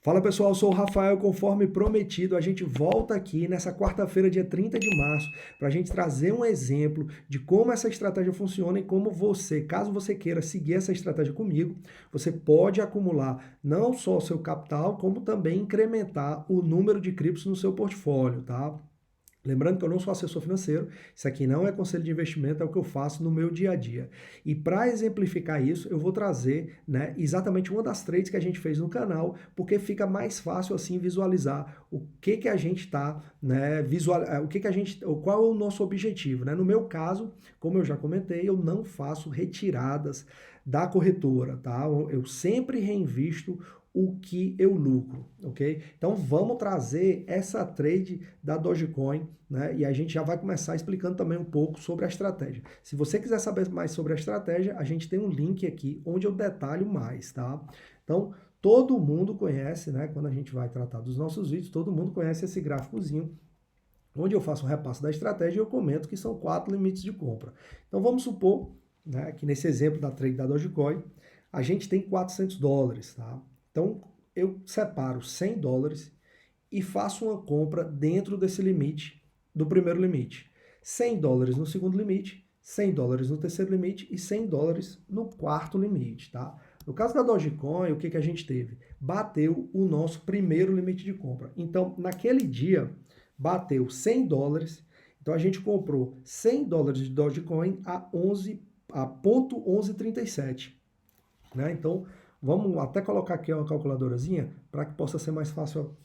Fala pessoal, eu sou o Rafael, conforme prometido, a gente volta aqui nessa quarta-feira, dia 30 de março, para a gente trazer um exemplo de como essa estratégia funciona e como você, caso você queira seguir essa estratégia comigo, você pode acumular não só o seu capital, como também incrementar o número de criptos no seu portfólio, tá? Lembrando que eu não sou assessor financeiro, isso aqui não é conselho de investimento, é o que eu faço no meu dia a dia. E para exemplificar isso, eu vou trazer, né, exatamente uma das trades que a gente fez no canal, porque fica mais fácil assim visualizar o que que a gente está, né, o que que a gente, qual é o nosso objetivo, né? No meu caso, como eu já comentei, eu não faço retiradas da corretora, tá? Eu sempre reinvisto o que eu lucro, ok? Então vamos trazer essa trade da Dogecoin, né? E a gente já vai começar explicando também um pouco sobre a estratégia. Se você quiser saber mais sobre a estratégia, a gente tem um link aqui onde eu detalho mais, tá? Então todo mundo conhece, né? Quando a gente vai tratar dos nossos vídeos, todo mundo conhece esse gráficozinho onde eu faço um repasso da estratégia e eu comento que são 4 limites de compra. Então vamos supor, né, que nesse exemplo da trade da Dogecoin, a gente tem $400, tá? Então eu separo $100 e faço uma compra dentro desse limite do primeiro limite. $100 no segundo limite, $100 no terceiro limite e $100 no quarto limite, tá? No caso da Dogecoin, o que que a gente teve? Bateu o nosso primeiro limite de compra. Então, naquele dia, bateu $100, então a gente comprou $100 de Dogecoin a 0,1137, né? Então, vamos até colocar aqui uma calculadorazinha para que possa ser mais fácil.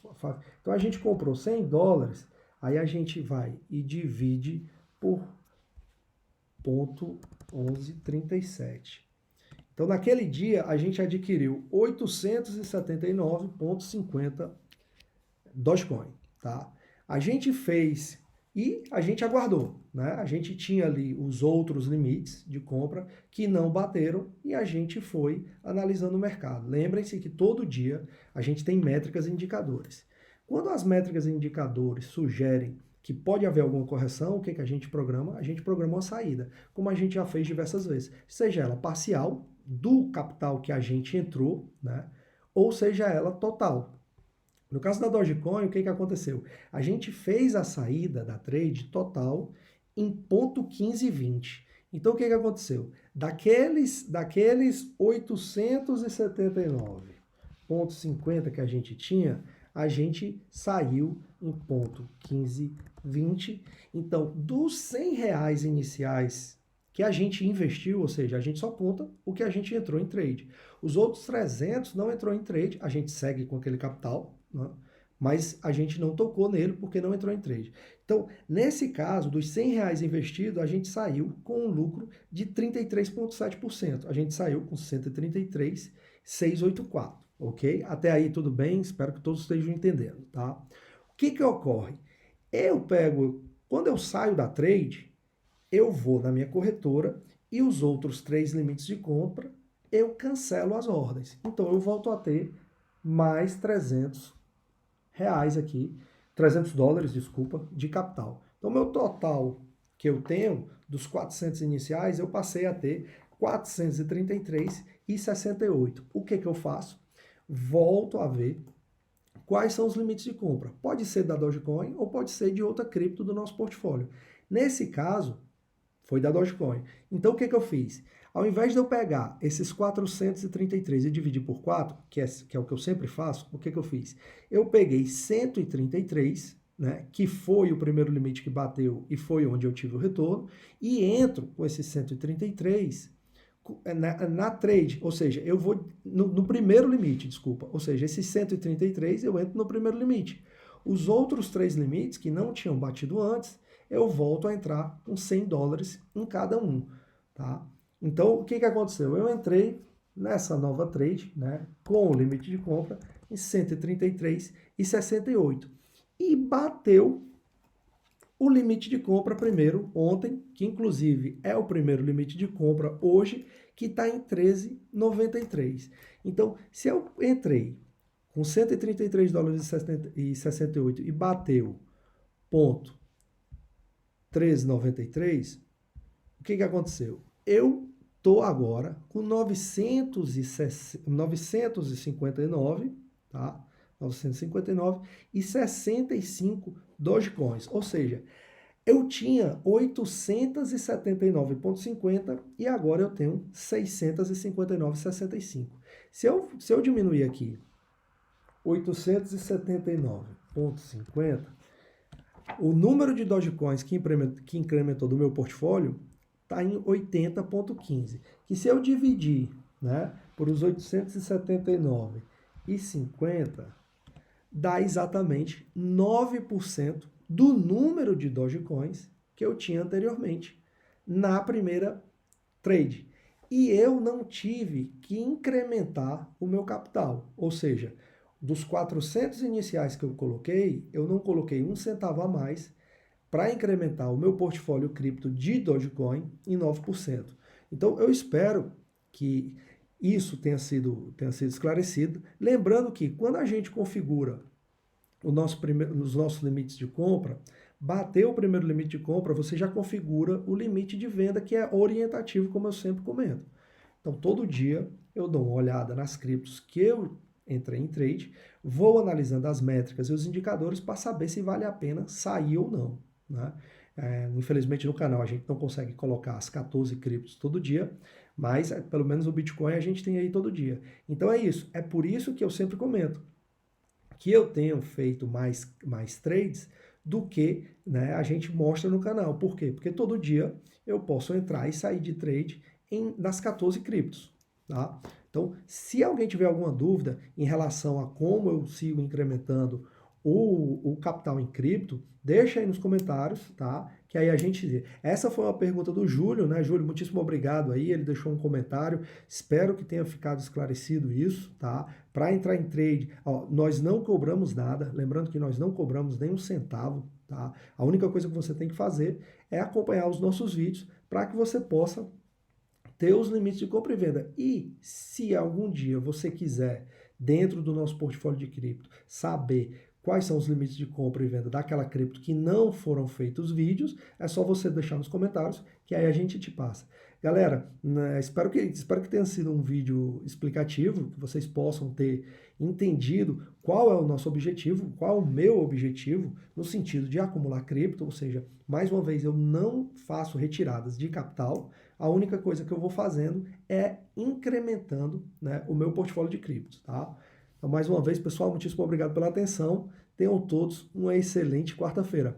Então, a gente comprou $100, aí a gente vai e divide por 0,1137. Então, naquele dia, a gente adquiriu 879,50 Dogecoin, tá? A gente fez e a gente aguardou, né? A gente tinha ali os outros limites de compra que não bateram e a gente foi analisando o mercado. Lembrem-se que todo dia a gente tem métricas e indicadores. Quando as métricas e indicadores sugerem que pode haver alguma correção, o que que a gente programa? A gente programa uma saída, como a gente já fez diversas vezes, seja ela parcial do capital que a gente entrou, né? Ou seja ela total. No caso da Dogecoin, o que que aconteceu? A gente fez a saída da trade total em 0,1520. Então, o que que aconteceu? Daqueles 879,50 que a gente tinha, a gente saiu em 0,1520. Então, dos R$ 100 iniciais que a gente investiu, ou seja, a gente só conta o que a gente entrou em trade. Os outros 300 não entrou em trade, a gente segue com aquele capital, né? Mas a gente não tocou nele porque não entrou em trade. Então, nesse caso, dos R$ 100 investidos, a gente saiu com um lucro de 33,7%. A gente saiu com 133,684, ok? Até aí tudo bem? Espero que todos estejam entendendo, tá? O que que ocorre? Quando eu saio da trade, eu vou na minha corretora e os outros 3 limites de compra, eu cancelo as ordens. Então, eu volto a ter mais R$ 300 aqui, $300, desculpa, de capital. Então, meu total que eu tenho dos 400 iniciais, eu passei a ter 433,68. O que que eu faço? Volto a ver quais são os limites de compra. Pode ser da Dogecoin ou pode ser de outra cripto do nosso portfólio. Nesse caso, foi da Dogecoin. Então, o que que eu fiz? Ao invés de eu pegar esses 433 e dividir por 4, que é o que eu sempre faço, o que que eu fiz? Eu peguei 133, né, que foi o primeiro limite que bateu e foi onde eu tive o retorno, e entro com esses 133 na trade, ou seja, eu vou no primeiro limite, desculpa, ou seja, esses 133 eu entro no primeiro limite. Os outros 3 limites que não tinham batido antes, eu volto a entrar com $100 em cada um, tá? Então, o que que aconteceu? Eu entrei nessa nova trade, né, com o limite de compra em 133,68 e bateu o limite de compra primeiro ontem, que inclusive é o primeiro limite de compra hoje, que está em 13,93. Então, se eu entrei com $133,68 e bateu ponto 13,93, o que que aconteceu? Eu tô agora com 959, tá? e 65 Dogecoins. Ou seja, eu tinha 879,50 e agora eu tenho 659,65. Se eu diminuir aqui 879,50, o número de Dogecoins que incrementou do meu portfólio está em 80,15. Que se eu dividir, né, por os 879,50, dá exatamente 9% do número de Dogecoins que eu tinha anteriormente na primeira trade. E eu não tive que incrementar o meu capital. Ou seja, dos 400 iniciais que eu coloquei, eu não coloquei um centavo a mais para incrementar o meu portfólio cripto de Dogecoin em 9%. Então, eu espero que isso tenha sido esclarecido. Lembrando que quando a gente configura os nossos limites de compra, bateu o primeiro limite de compra, você já configura o limite de venda, que é orientativo, como eu sempre comento. Então, todo dia eu dou uma olhada nas criptos que eu entrei em trade, vou analisando as métricas e os indicadores para saber se vale a pena sair ou não, né? Infelizmente no canal a gente não consegue colocar as 14 criptos todo dia, mas pelo menos o Bitcoin a gente tem aí todo dia. Então é isso, é por isso que eu sempre comento que eu tenho feito mais trades do que, né, a gente mostra no canal. Por quê? Porque todo dia eu posso entrar e sair de trade nas 14 criptos, tá? Então, se alguém tiver alguma dúvida em relação a como eu sigo incrementando o capital em cripto, deixa aí nos comentários, tá? Que aí a gente... Essa foi uma pergunta do Júlio, né? Júlio, muitíssimo obrigado aí, ele deixou um comentário, espero que tenha ficado esclarecido isso, tá? Para entrar em trade, ó, nós não cobramos nada, lembrando que nós não cobramos nem um centavo, tá? A única coisa que você tem que fazer é acompanhar os nossos vídeos para que você possa ter os limites de compra e venda. E se algum dia você quiser, dentro do nosso portfólio de cripto, saber quais são os limites de compra e venda daquela cripto que não foram feitos vídeos, é só você deixar nos comentários, que aí a gente te passa. Galera, né, espero que tenha sido um vídeo explicativo, que vocês possam ter entendido qual é o nosso objetivo, qual é o meu objetivo, no sentido de acumular cripto, ou seja, mais uma vez, eu não faço retiradas de capital, a única coisa que eu vou fazendo é incrementando, né, o meu portfólio de criptos, tá? Então, mais uma vez, pessoal, muitíssimo obrigado pela atenção. Tenham todos uma excelente quarta-feira.